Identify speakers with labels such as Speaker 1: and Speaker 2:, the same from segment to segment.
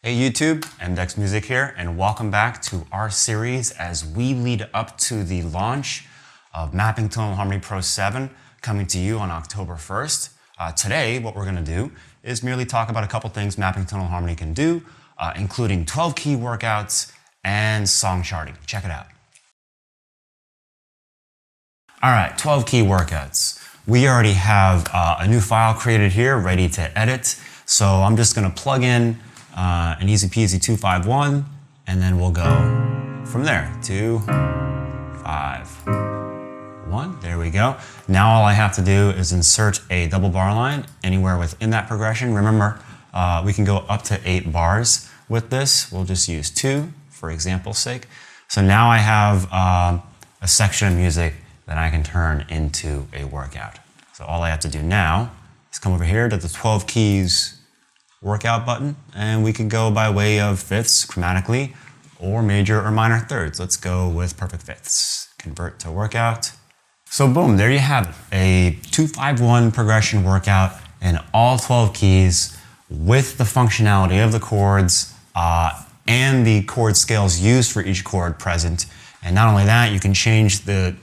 Speaker 1: Hey YouTube, MDEX Music here, and welcome back to our series as we lead up to the launch of Mapping Tonal Harmony Pro 7 coming to you on October 1st. Today, what we're going to do is merely talk about a couple things Mapping Tonal Harmony can do, including 12 key workouts and song charting. Check it out. All right, 12 key workouts. We already have a new file created here ready to edit, so I'm just going to plug in an easy peasy 251, and then we'll go from there. 2, 5, 1. There we go. Now all I have to do is insert a double bar line anywhere within that progression. Remember, we can go up to 8 bars with this. We'll just use 2 for example's sake. So now I have a section of music that I can turn into a workout. So all I have to do now is come over here to the 12 keys workout button, and we could go by way of fifths chromatically or major or minor thirds. Let's go with perfect fifths. Convert to workout. So boom, there you have it. A 2-5-1 progression workout in all 12 keys with the functionality of the chords and the chord scales used for each chord present. And not only that, you can change the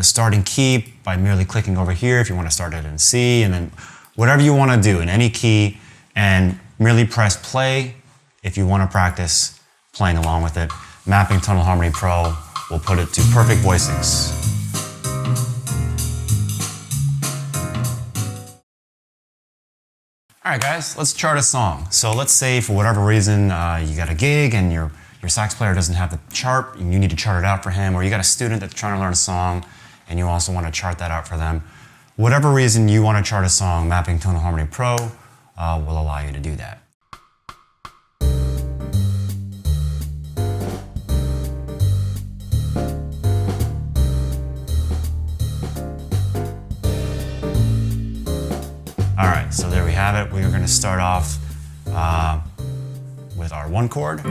Speaker 1: starting key by merely clicking over here if you want to start it in C, and then whatever you want to do in any key, and merely press play if you want to practice playing along with it. Mapping Tonal Harmony Pro will put it to perfect voicings. All right, guys, let's chart a song. So let's say for whatever reason you got a gig and your sax player doesn't have the chart and you need to chart it out for him, or you got a student that's trying to learn a song and you also want to chart that out for them. Whatever reason you want to chart a song, Mapping Tonal Harmony Pro will allow you to do that. All right, so there we have it. We are going to start off with our 1 chord.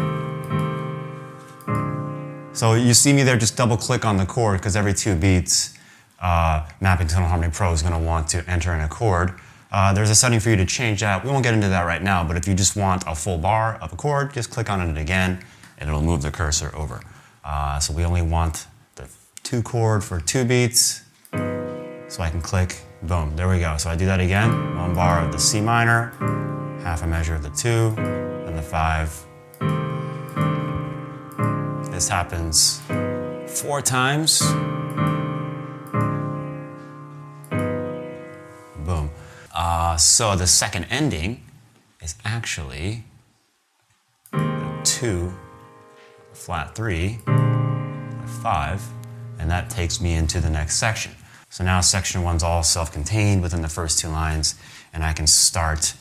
Speaker 1: So you see me there, just double click on the chord because every 2 beats, Mapping Tonal Harmony Pro is going to want to enter in a chord. There's a setting for you to change that. We won't get into that right now, but if you just want a full bar of a chord, just click on it again and it'll move the cursor over. So we only want the 2 chord for 2 beats. So I can click, boom, there we go. So I do that again, 1 bar of the C minor, half a measure of the 2, and the 5. This happens 4 times. Boom. So the second ending is actually a 2, a flat 3, a 5, and that takes me into the next section. So now section 1's all self-contained within the first 2 lines, and I can start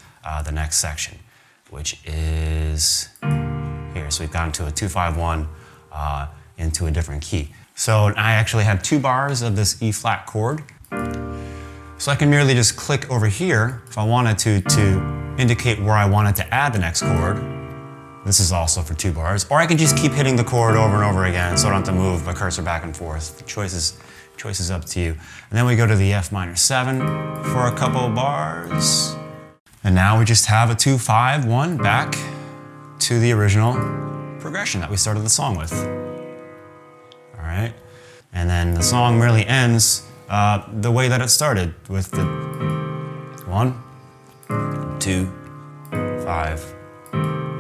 Speaker 1: the next section, which is here. So we've gone to a 2-5-1 into a different key. So I actually have 2 bars of this E flat chord. So I can merely just click over here if I wanted to indicate where I wanted to add the next chord. This is also for 2 bars. Or I can just keep hitting the chord over and over again so I don't have to move my cursor back and forth. The choice is up to you. And then we go to the F minor 7 for a couple bars. And now we just have a 2-5-1 back to the original progression that we started the song with. All right. And then the song merely ends the way that it started, with the 1, 2, 5,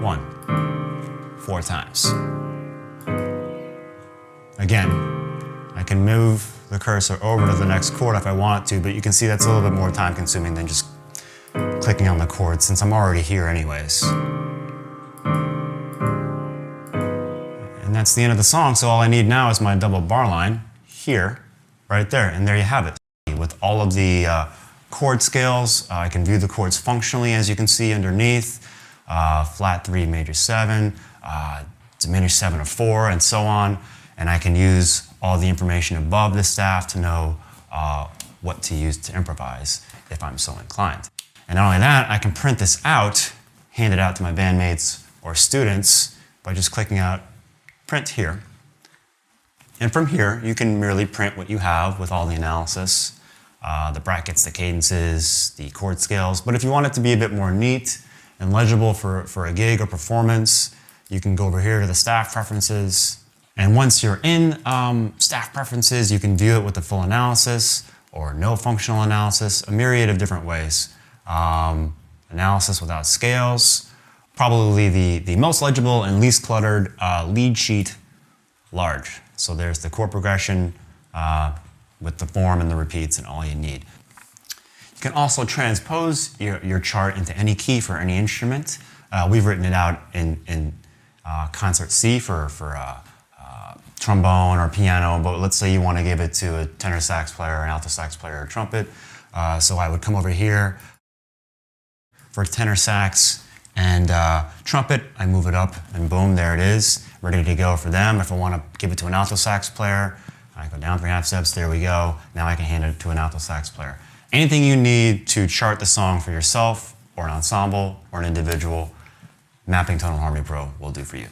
Speaker 1: 1, 4 times. Again, I can move the cursor over to the next chord if I want to, but you can see that's a little bit more time consuming than just clicking on the chord since I'm already here anyways. And that's the end of the song, so all I need now is my double bar line here, right there, and there you have it. With all of the chord scales, I can view the chords functionally, as you can see underneath. Flat 3, major 7, diminished 7 or 4, and so on. And I can use all the information above the staff to know what to use to improvise if I'm so inclined. And not only that, I can print this out, hand it out to my bandmates or students by just clicking out print here. And from here, you can merely print what you have with all the analysis, the brackets, the cadences, the chord scales. But if you want it to be a bit more neat and legible for a gig or performance, you can go over here to the staff preferences. And once you're in staff preferences, you can view it with the full analysis or no functional analysis, a myriad of different ways. Analysis without scales, probably the most legible and least cluttered lead sheet large. So there's the chord progression with the form and the repeats and all you need. You can also transpose your chart into any key for any instrument. We've written it out in concert C for trombone or piano, but let's say you want to give it to a tenor sax player, an alto sax player, or trumpet. So I would come over here for tenor sax and trumpet, I move it up and boom, there it is, ready to go for them. If I want to give it to an alto sax player, I go down 3/2 steps, there we go. Now I can hand it to an alto sax player. Anything you need to chart the song for yourself or an ensemble or an individual, Mapping Tonal Harmony Pro will do for you.